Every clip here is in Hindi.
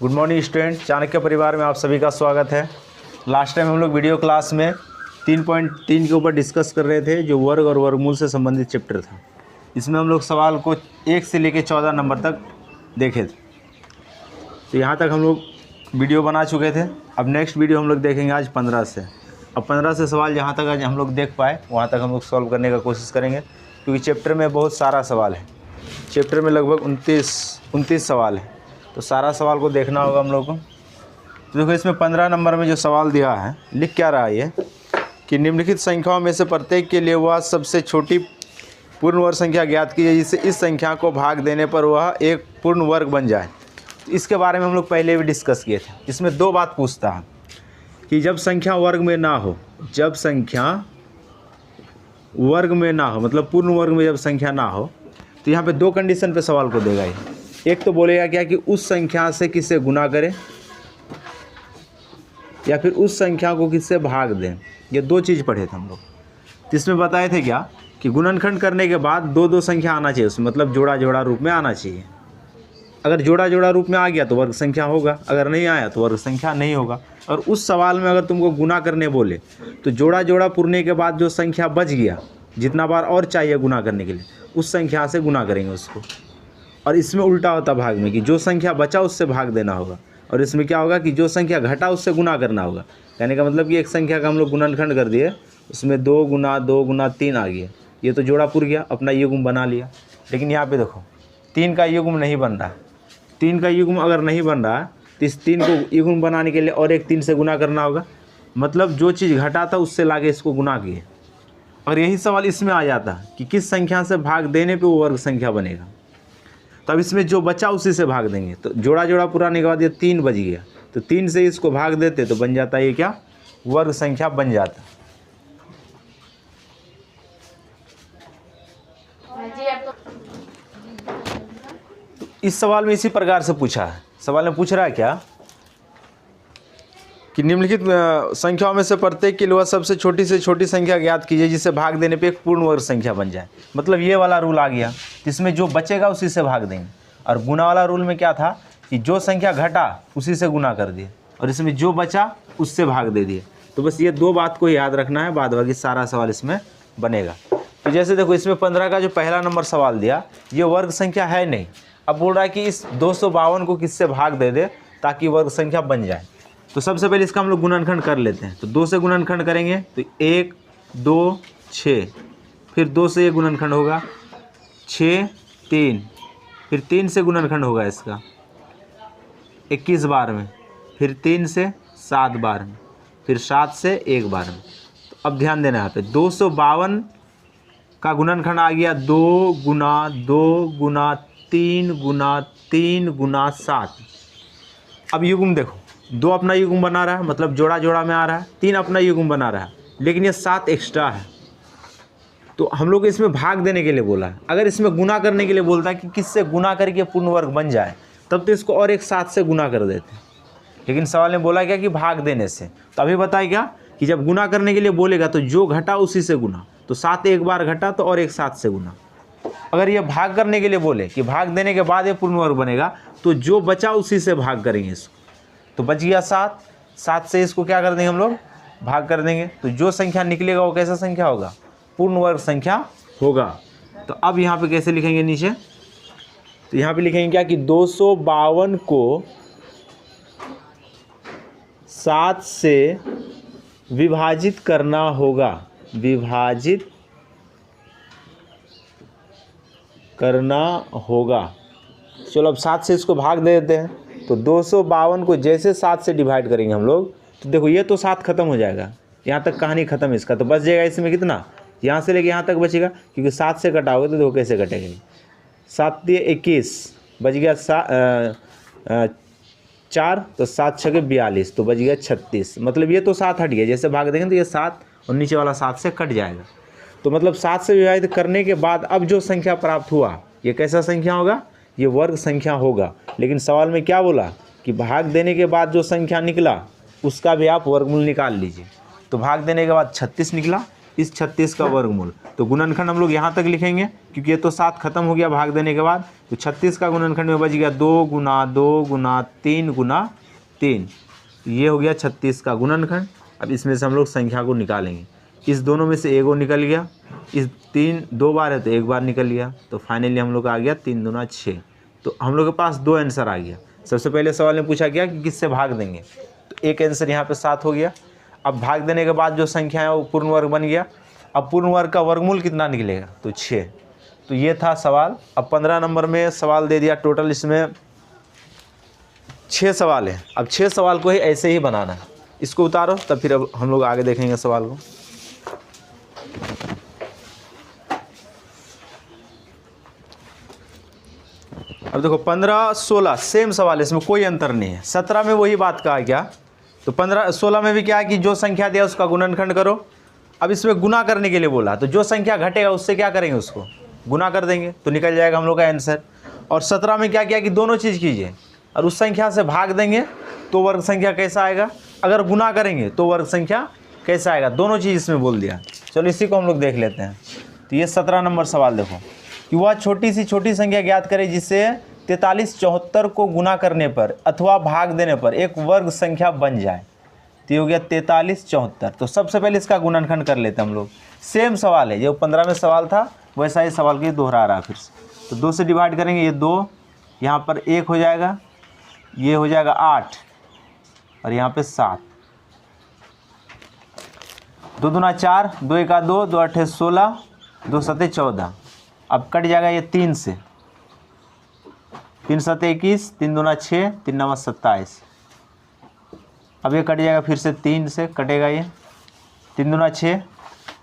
गुड मॉर्निंग स्टूडेंट, चाणक्य परिवार में आप सभी का स्वागत है। लास्ट टाइम हम लोग वीडियो क्लास में 3.3 के ऊपर डिस्कस कर रहे थे, जो वर्ग और वर्गमूल से संबंधित चैप्टर था। इसमें हम लोग सवाल को 1 से लेकर 14 नंबर तक देखे थे। तो यहाँ तक हम लोग वीडियो बना चुके थे। अब नेक्स्ट वीडियो हम लोग देखेंगे आज 15 से। अब 15 से सवाल जहाँ तक आज हम लोग देख पाए वहाँ तक हम लोग सॉल्व करने का कोशिश करेंगे, क्योंकि चैप्टर में बहुत सारा सवाल है। चैप्टर में लगभग 29 सवाल है, तो सारा सवाल को देखना होगा हम लोग को। तो देखो, इसमें 15 नंबर में जो सवाल दिया है, लिख क्या रहा है ये कि निम्नलिखित संख्याओं में से प्रत्येक के लिए वह सबसे छोटी पूर्ण वर्ग संख्या ज्ञात कीजिए जिससे इस संख्या को भाग देने पर वह एक पूर्ण वर्ग बन जाए। तो इसके बारे में हम लोग पहले भी डिस्कस किए थे। इसमें दो बात पूछता है कि जब संख्या वर्ग में ना हो, जब संख्या वर्ग में ना हो, मतलब पूर्ण वर्ग में जब संख्या ना हो, तो यहाँ पे दो कंडीशन पे सवाल को देगा ये। एक तो बोलेगा क्या कि उस संख्या से किससे गुना करें, या फिर उस संख्या को किससे भाग दें। ये दो चीज़ पढ़े थे हम लोग। तो इसमें बताए थे क्या कि गुणनखंड करने के बाद दो दो संख्या आना चाहिए उसमें, मतलब जोड़ा जोड़ा रूप में आना चाहिए। अगर जोड़ा जोड़ा रूप में आ गया तो वर्ग संख्या होगा, अगर नहीं आया तो वर्ग संख्या नहीं होगा। और उस सवाल में अगर तुमको गुना करने बोले तो जोड़ा जोड़ा पूरने के बाद जो संख्या बच गया, जितना बार और चाहिए गुना करने के लिए, उस संख्या से गुना करेंगे उसको। और इसमें उल्टा होता भाग में कि जो संख्या बचा उससे भाग देना होगा, और इसमें क्या होगा कि जो संख्या घटा उससे गुना करना होगा। कहने का मतलब कि एक संख्या का हम लोग गुणनखंड कर दिए, उसमें 2 गुना 2 गुना 3 आ गया, ये तो जोड़ा पुर गया, अपना युग्म बना लिया। लेकिन यहाँ पे देखो 3 का युग्म नहीं बन रहा। 3 का युग्म अगर नहीं बन रहा तो इस 3 को युग्म बनाने के लिए और एक 3 से गुना करना होगा। मतलब जो चीज़ घटा था उससे लाके इसको गुना किए। और यही सवाल इसमें आ जाता कि किस संख्या से भाग देने पे वो वर्ग संख्या बनेगा। तब इसमें जो बचा उसी से भाग देंगे। तो जोड़ा जोड़ा पुराने के बाद ये 3 बच गया, तो 3 से इसको भाग देते तो बन जाता ये क्या, वर्ग संख्या बन जाता। इस सवाल में इसी प्रकार से पूछा है। सवाल में पूछ रहा है क्या कि निम्नलिखित संख्याओं में से प्रत्येक के लिए वह सबसे छोटी से छोटी संख्या ज्ञात कीजिए जिसे भाग देने पे एक पूर्ण वर्ग संख्या बन जाए। मतलब ये वाला रूल आ गया, इसमें जो बचेगा उसी से भाग देंगे। और गुना वाला रूल में क्या था कि जो संख्या घटा उसी से गुना कर दिए, और इसमें जो बचा उससे भाग दे दिए। तो बस ये दो बात को याद रखना है, बाद बाकी सारा सवाल इसमें बनेगा। तो जैसे देखो, इसमें 15 का जो पहला नंबर सवाल दिया, ये वर्ग संख्या है नहीं। अब बोल रहा है कि इस 252 को किससे भाग दे दे ताकि वर्ग संख्या बन जाए। तो सबसे पहले इसका हम लोग गुणनखंड कर लेते हैं। तो 2 से गुणनखंड करेंगे तो 1 2 6, फिर 2 से ये गुणनखंड होगा 6 3, फिर 3 से गुणनखंड होगा इसका 21 बार में, फिर 3 से 7 बार में, फिर 7 से 1 बार में। तो अब ध्यान देना, यहाँ पे 252 का गुणनखंड आ गया 2 गुना 2 गुना 3 गुना 3 गुना 7। अब युग्म देखो, 2 अपना युग्म बना रहा है, मतलब जोड़ा जोड़ा में आ रहा है, 3 अपना युग्म बना रहा है, लेकिन ये 7 एक्स्ट्रा है। तो हम लोग इसमें भाग देने के लिए बोला है। अगर इसमें गुना करने के लिए बोलता है कि किससे गुना करके पूर्ण वर्ग बन जाए, तब तो इसको और एक 7 से गुना कर देते। लेकिन सवाल ने बोला क्या कि भाग देने से। तो अभी बताए क्या कि जब गुना करने के लिए बोलेगा तो जो घटा उसी से गुना। तो 7 एक बार घटा तो और एक 7 से गुना। अगर ये भाग करने के लिए बोले कि भाग देने के बाद ये पूर्ण वर्ग बनेगा, तो जो बचा उसी से भाग करेंगे इसको। तो बच गया 7 से इसको क्या कर देंगे हम लोग, भाग कर देंगे। तो जो संख्या निकलेगा वो कैसा संख्या होगा, पूर्ण वर्ग संख्या होगा। तो अब यहाँ पे कैसे लिखेंगे नीचे, तो यहाँ पे लिखेंगे क्या कि 252 को 7 से विभाजित करना होगा, विभाजित करना होगा। चलो अब 7 से इसको भाग दे देते हैं। तो 252 को जैसे 7 से डिवाइड करेंगे हम लोग, तो देखो ये तो 7 खत्म हो जाएगा, यहाँ तक कहानी खत्म इसका। तो बच जाएगा इसमें कितना, यहाँ से लेके यहाँ तक बचेगा, क्योंकि 7 से कटाओगे तो देखो कैसे कटेंगे। 7 दिए 21, बच गया 4, तो 7 छके 42, तो बच गया 36। मतलब ये तो 7 हट गया, जैसे भाग देंगे तो ये 7 और नीचे वाला 7 से कट जाएगा। तो मतलब 7 से विभाजित करने के बाद अब जो संख्या प्राप्त हुआ ये कैसा संख्या होगा, ये वर्ग संख्या होगा। लेकिन सवाल में क्या बोला कि भाग देने के बाद जो संख्या निकला उसका भी आप वर्गमूल निकाल लीजिए। तो भाग देने के बाद 36 निकला, इस 36 का वर्गमूल। तो गुणनखंड हम लोग यहाँ तक लिखेंगे क्योंकि ये तो 7 खत्म हो गया भाग देने के बाद। तो 36 का गुणनखंड में बच गया 2 गुना 2 गुना 3 गुना 3। ये हो गया 36 का गुणनखंड। अब इसमें से हम लोग संख्या को निकालेंगे। इस दोनों में से एगो निकल गया, इस 3 2 बार है तो एक बार निकल गया। तो फाइनली हम लोग का आ गया 3 दूना 6। तो हम लोग के पास 2 आंसर आ गया। सबसे पहले सवाल में पूछा गया कि किससे भाग देंगे, तो एक आंसर यहाँ पे 7 हो गया। अब भाग देने के बाद जो संख्या है वो पूर्ण वर्ग बन गया। अब पूर्ण वर्ग का वर्गमूल कितना निकलेगा, तो 6। तो ये था सवाल। अब 15 नंबर में सवाल दे दिया। टोटल इसमें 6 सवाल है। अब 6 सवाल को ही ऐसे ही बनाना है। इसको उतारो, तब फिर अब हम लोग आगे देखेंगे सवाल को। अब देखो 15 16 सेम सवाल है, इसमें कोई अंतर नहीं है। 17 में वही बात कहा क्या, तो 15 16 में भी क्या है कि जो संख्या दिया उसका गुणनखंड करो। अब इसमें गुना करने के लिए बोला, तो जो संख्या घटेगा उससे क्या करेंगे, उसको गुना कर देंगे तो निकल जाएगा हम लोग का आंसर। और 17 में क्या किया कि दोनों चीज़ कीजिए, और उस संख्या से भाग देंगे तो वर्ग संख्या कैसा आएगा, अगर गुना करेंगे तो वर्ग संख्या कैसा आएगा, दोनों चीज़ इसमें बोल दिया। चलो इसी को हम लोग देख लेते हैं। तो ये 17 नंबर सवाल देखो कि वह छोटी सी छोटी संख्या ज्ञात करें जिससे 43 74 को गुना करने पर अथवा भाग देने पर एक वर्ग संख्या बन जाए। तो ये हो गया 43 74। तो सबसे पहले इसका गुणनखंड कर लेते हैं हम लोग। सेम सवाल है, जो 15 में सवाल था वैसा ही सवाल को दोहरा रहा है फिर से। तो 2 से डिवाइड करेंगे, ये 2, यहाँ पर 1 हो जाएगा, ये हो जाएगा 8 और यहाँ पे 7। 2 दूना 4, 2 एका 2, 2 8 16, 2 7 14। अब कट जाएगा ये 3 से, 3 7 21, 3 दूना 6, 3 9 27। अब ये कट जाएगा फिर से 3 से कटेगा ये, 3 दूना 6,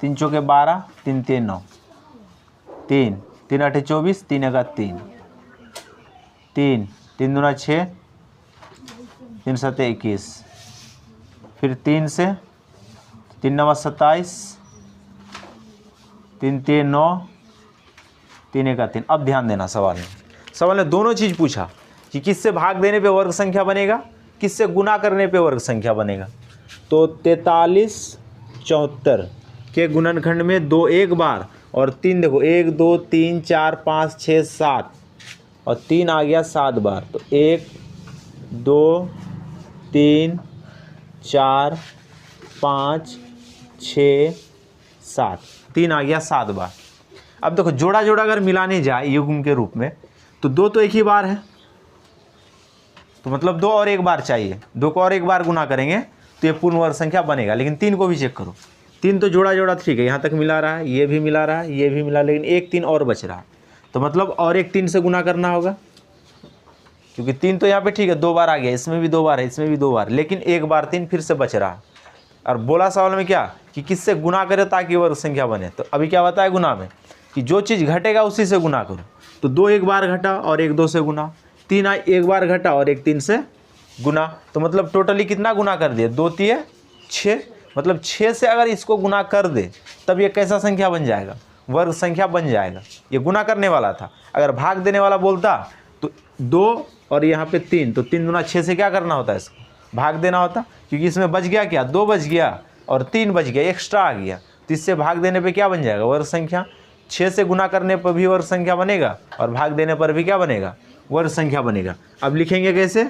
3 चौके 12, 3 3 9, 3 3 8 24, 3 एका 3, 3 3 दूना 6, 3 7 21, फिर 3 से 3 9 27, 3 3 9, 3 एका 3। अब ध्यान देना सवाल ने दोनों चीज़ पूछा कि किससे भाग देने पे वर्ग संख्या बनेगा, किससे गुना करने पे वर्ग संख्या बनेगा। तो 43 74 के गुणनखंड में 2 एक बार और 3 देखो 1 2 3 4 5 6 7 और 3 आ गया 7 बार। तो 1 2 3 4 5 6 7, 3 आ गया 7 बार। अब देखो जोड़ा जोड़ा अगर मिलाने जाए युग्म के रूप में तो 2 तो एक ही बार है, तो मतलब 2 और एक बार चाहिए। 2 को और एक बार गुना करेंगे तो ये पूर्ण वर्ग संख्या बनेगा। लेकिन 3 को भी चेक करो, 3 तो जोड़ा जोड़ा ठीक है, यहाँ तक मिला रहा है, ये भी मिला रहा है, ये भी मिला, लेकिन एक 3 और बच रहा है। तो मतलब और एक 3 से गुना करना होगा, क्योंकि 3 तो यहाँ पे ठीक है 2 बार आ गया, इसमें भी 2 बार है, इसमें भी 2 बार, लेकिन एक बार 3 फिर से बच रहा है। और बोला सवाल में क्या कि किससे गुना करे ताकि वर्ग संख्या बने। तो अभी क्या बताया गुना में कि जो चीज़ घटेगा उसी से गुना करो। तो 2 एक बार घटा और 1 2 से गुना, 3 एक बार घटा और 1 3 से गुना। तो मतलब टोटली कितना गुना कर दिए, 2 3 6, मतलब 6 से अगर इसको गुना कर दे तब ये कैसा संख्या बन जाएगा, वर्ग संख्या बन जाएगा। ये गुना करने वाला था, अगर भाग देने वाला बोलता तो 2 और यहाँ पे 3, तो 3 दूना 6 से क्या करना होता है, इसको भाग देना होता। क्योंकि इसमें बच गया क्या, 2 बच गया और 3 बच गया, एक्स्ट्रा आ गया। तो इससे भाग देने पे क्या बन जाएगा, वर्ग संख्या। 6 से गुना करने पर भी वर्ग संख्या बनेगा और भाग देने पर भी क्या बनेगा, वर्ग संख्या बनेगा। अब लिखेंगे कैसे,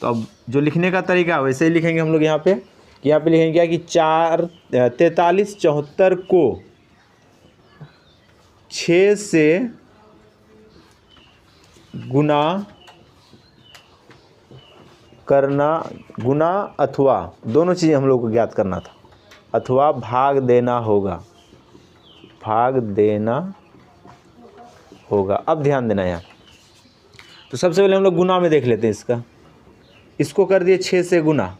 तो अब जो लिखने का तरीका वैसे ही लिखेंगे हम लोग। यहाँ पे लिखेंगे क्या कि 43 74 को 6 से गुना करना, गुना अथवा दोनों चीज़ें हम लोग को ज्ञात करना था, अथवा भाग देना होगा, भाग देना होगा। अब ध्यान देना यहाँ, तो सबसे पहले हम लोग गुना में देख लेते हैं इसका। इसको कर दिए 6 से गुना,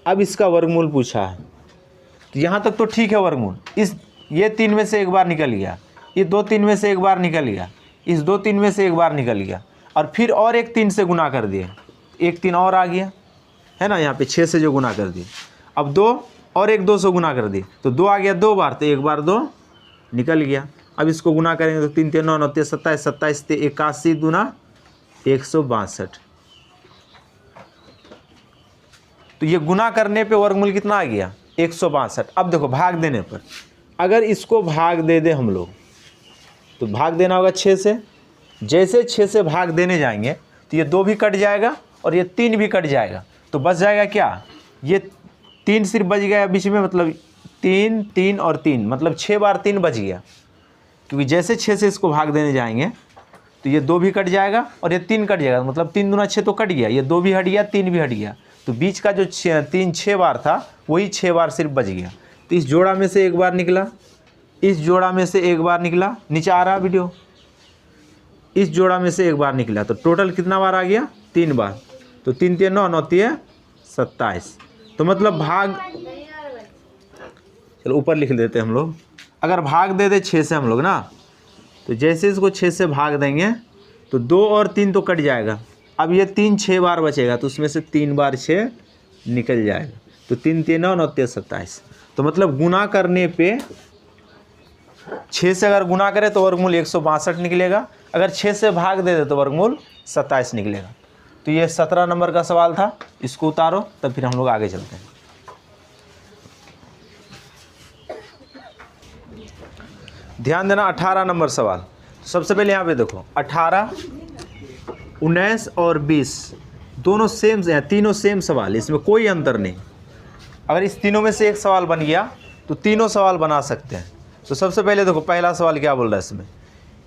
अब इसका वर्गमूल पूछा है। तो यहाँ तक तो ठीक है वर्गमूल, ये 3 में से एक बार निकल गया, ये 2 3 में से एक बार निकल गया, इस 2 3 में से एक बार निकल गया, और फिर और एक 3 से गुना कर दिए, एक 3 और आ गया है ना, यहाँ पे 6 से जो गुना कर दिए। अब 2 और एक 2 से गुना कर दिए, तो 2 आ गया 2 बार, तो एक बार 2 निकल गया। अब इसको गुना करेंगे तो 3 3 9 9 27 27 81 दूना 162। तो ये गुना करने पे वर्गमूल कितना आ गया, 162। अब देखो भाग देने पर, अगर इसको भाग दे दे हम लोग तो भाग देना होगा 6 से। जैसे 6 से भाग देने जाएंगे तो ये 2 भी कट जाएगा और ये 3 भी कट जाएगा, तो बच जाएगा क्या, ये 3 सिर्फ बच गया बीच में, मतलब 3 3 और 3, मतलब 6 बार 3 बच गया। क्योंकि जैसे 6 से इसको भाग देने जाएंगे तो ये 2 भी कट जाएगा और ये 3 कट जाएगा, मतलब 3 दूना 6 तो कट गया, ये 2 भी हट गया, 3 भी हट गया, तो बीच का जो 3 6 बार था वही 6 बार सिर्फ बच गया। तो इस जोड़ा में से एक बार निकला, इस जोड़ा में से एक बार निकला, नीचे आ रहा वीडियो, इस जोड़ा में से एक बार निकला, तो टोटल कितना बार आ गया, 3 बार। तो 3 3 9 9 3 27। तो मतलब भाग, चलो ऊपर लिख देते हम लोग, अगर भाग दे दे 6 से हम लोग ना, तो जैसे इसको 6 से भाग देंगे तो 2 और 3 तो कट जाएगा, अब ये 3 6 बार बचेगा, तो उसमें से 3 बार 6 निकल जाएगा, तो 3 3 9 9 3 27। तो मतलब गुना करने पे 6 से अगर गुना करें तो वर्गमूल 162 निकलेगा, अगर 6 से भाग दे दे तो वर्गमूल 27 निकलेगा। तो ये 17 नंबर का सवाल था, इसको उतारो तब फिर हम लोग आगे चलते हैं। ध्यान देना 18 नंबर सवाल। तो सबसे पहले यहाँ पे देखो 18, 19 और 20 दोनों सेम हैं, तीनों सेम सवाल, इसमें कोई अंतर नहीं। अगर इस तीनों में से एक सवाल बन गया तो तीनों सवाल बना सकते हैं। तो सबसे पहले देखो पहला सवाल क्या बोल रहा है इसमें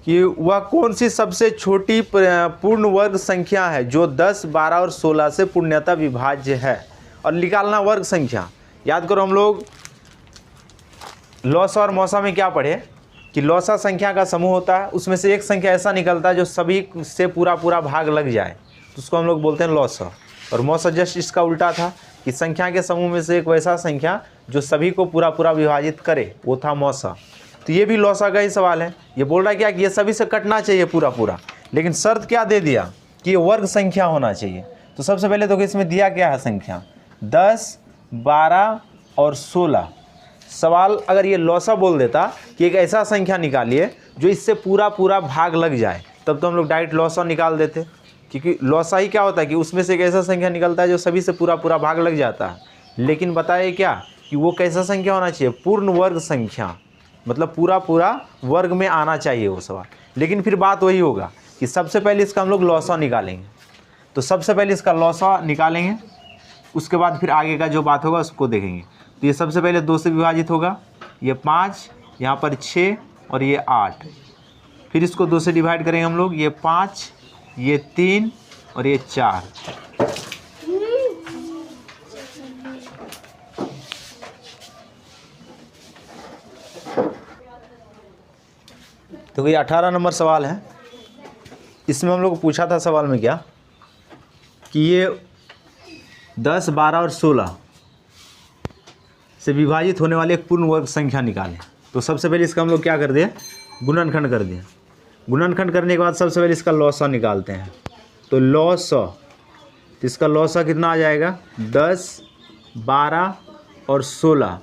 कि वह कौन सी सबसे छोटी पूर्ण वर्ग संख्या है जो 10, 12 और 16 से पूर्णतः विभाज्य है, और निकालना वर्ग संख्या। याद करो हम लोग लॉसा और मौसा में क्या पढ़े कि लौसा संख्या का समूह होता है, उसमें से एक संख्या ऐसा निकलता है जो सभी से पूरा पूरा भाग लग जाए, तो उसको हम लोग बोलते हैं लौसा। और मौसा जस्ट इसका उल्टा था कि संख्या के समूह में से एक वैसा संख्या जो सभी को पूरा पूरा विभाजित करे, वो था मौसा। तो ये भी लौसा का ही सवाल है। ये बोल रहा है क्या कि ये सभी से कटना चाहिए पूरा पूरा, लेकिन शर्त क्या दे दिया कि ये वर्ग संख्या होना चाहिए। तो सबसे पहले तो इसमें दिया क्या है संख्या 10, 12 और 16। सवाल अगर ये लौसा बोल देता कि एक ऐसा संख्या निकालिए जो इससे पूरा पूरा भाग लग जाए, तब तो हम लोग डायरेक्ट लौसा निकाल देते, क्योंकि लौसा ही क्या होता है कि उसमें से एक ऐसा संख्या निकलता है जो सभी से पूरा पूरा भाग लग जाता है। लेकिन बताइए क्या कि वो कैसा संख्या होना चाहिए, पूर्ण वर्ग संख्या, मतलब पूरा पूरा वर्ग में आना चाहिए वो सवाल। लेकिन फिर बात वही होगा कि सबसे पहले इसका हम लोग लौसा निकालेंगे। तो सबसे पहले इसका लौसा निकालेंगे, उसके बाद फिर आगे का जो बात होगा उसको देखेंगे। तो ये सबसे पहले 2 से विभाजित होगा, ये 5, यहाँ पर 6 और ये 8। फिर इसको 2 से डिवाइड करेंगे हम लोग, ये 5, ये 3 और ये 4। तो ये 18 नंबर सवाल है। इसमें हम लोग को पूछा था सवाल में क्या कि ये 10, 12 और 16 से विभाजित होने वाले एक पूर्ण वर्ग संख्या निकालें। तो सबसे पहले इसका हम लोग क्या कर दिए, गुणनखंड कर दिए। गुणनखंड करने के बाद सबसे पहले इसका लौसा निकालते हैं। तो लौसा, तो इसका लौसा कितना आ जाएगा 10, 12 और 16।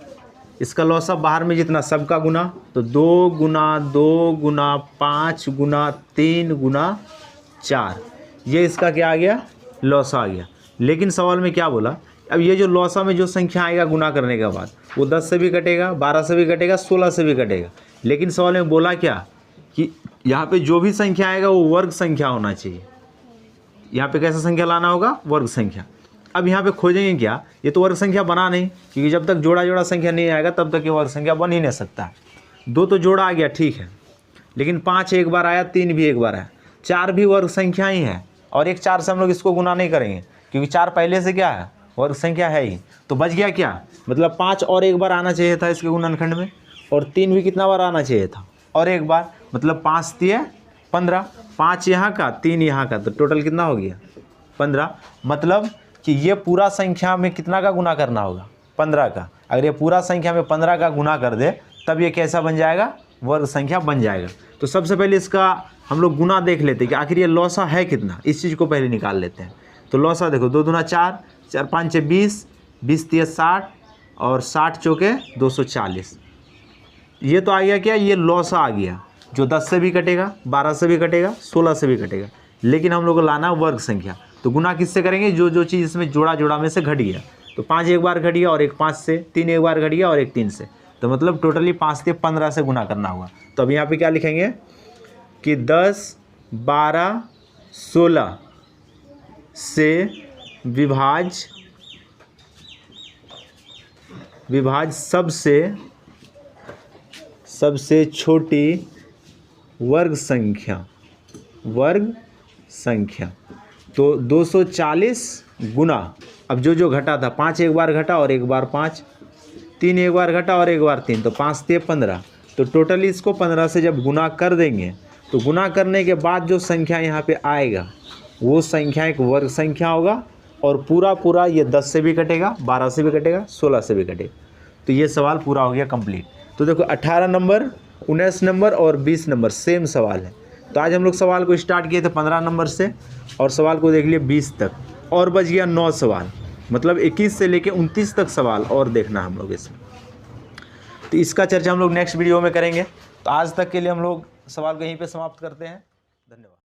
इसका लौसा बाहर में जितना सबका गुना, तो 2 गुना 2 गुना 5 गुना 3 गुना 4, ये इसका क्या आ गया, लौसा आ गया। लेकिन सवाल में क्या बोला, अब ये जो लौसा में जो संख्या आएगा गुना करने के बाद वो 10 से भी कटेगा, 12 से भी कटेगा, 16 से भी कटेगा। लेकिन सवाल में बोला क्या कि यहाँ पे जो भी संख्या आएगा वो वर्ग संख्या होना चाहिए। यहाँ पे कैसा संख्या लाना होगा, वर्ग संख्या। अब यहाँ पे खोजेंगे क्या, ये तो वर्ग संख्या बना नहीं, क्योंकि जब तक जोड़ा जोड़ा संख्या नहीं आएगा तब तक ये वर्ग संख्या बन ही नहीं सकता। 2 तो जोड़ा आ गया ठीक है, लेकिन 5 एक बार आया, 3 भी एक बार आया, 4 भी वर्ग संख्या ही है, और एक 4 से हम लोग इसको गुना नहीं करेंगे क्योंकि 4 पहले से क्या है, वर्ग संख्या है ही। तो बच गया क्या, मतलब 5 और एक बार आना चाहिए था इसके गुणनखंड में, और 3 भी कितना बार आना चाहिए था, और एक बार, मतलब 5 3 15, 5 यहाँ का 3 यहाँ का, तो टोटल कितना हो गया 15। मतलब कि ये पूरा संख्या में कितना का गुना करना होगा, 15 का। अगर ये पूरा संख्या में 15 का गुना कर दे तब ये कैसा बन जाएगा, वर्ग संख्या बन जाएगा। तो सबसे पहले इसका हम लोग गुना देख लेते हैं कि आखिर ये लौसा है कितना, इस चीज़ को पहले निकाल लेते हैं। तो लौसा देखो 2 दूना 4, 4 5 20, 20 3 60 और 60 चौके 240। ये तो आ गया क्या, ये लौसा आ गया जो 10 से भी कटेगा, 12 से भी कटेगा, 16 से भी कटेगा। लेकिन हम लोग को लाना वर्ग संख्या, तो गुना किससे करेंगे, जो जो चीज़ इसमें जोड़ा जोड़ा में से घट गया। तो 5 एक बार घट गया और एक 5 से, 3 एक बार घट गया और एक 3 से, तो मतलब टोटली 5 से 15 से गुना करना होगा। तो अब यहाँ पे क्या लिखेंगे कि 10, 12, 16 से विभाज सबसे छोटी वर्ग संख्या। तो 240 गुना, अब जो घटा था 5 एक बार घटा और एक बार 5, 3 एक बार घटा और एक बार 3, तो 5 से 15। तो टोटली इसको 15 से जब गुना कर देंगे तो गुना करने के बाद जो संख्या यहाँ पे आएगा वो संख्या एक वर्ग संख्या होगा, और पूरा ये 10 से भी कटेगा, 12 से भी कटेगा, 16 से भी कटेगा। तो ये सवाल पूरा हो गया कंप्लीट। तो देखो 18 नंबर, 19 नंबर और 20 नंबर सेम सवाल है। तो आज हम लोग सवाल को स्टार्ट किए थे 15 नंबर से और सवाल को देख लिए 20 तक, और बच गया 9 सवाल, मतलब 21 से लेके 29 तक सवाल और देखना हम लोग इसमें। तो इसका चर्चा हम लोग नेक्स्ट वीडियो में करेंगे। तो आज तक के लिए हम लोग सवाल को यहीं पे समाप्त करते हैं।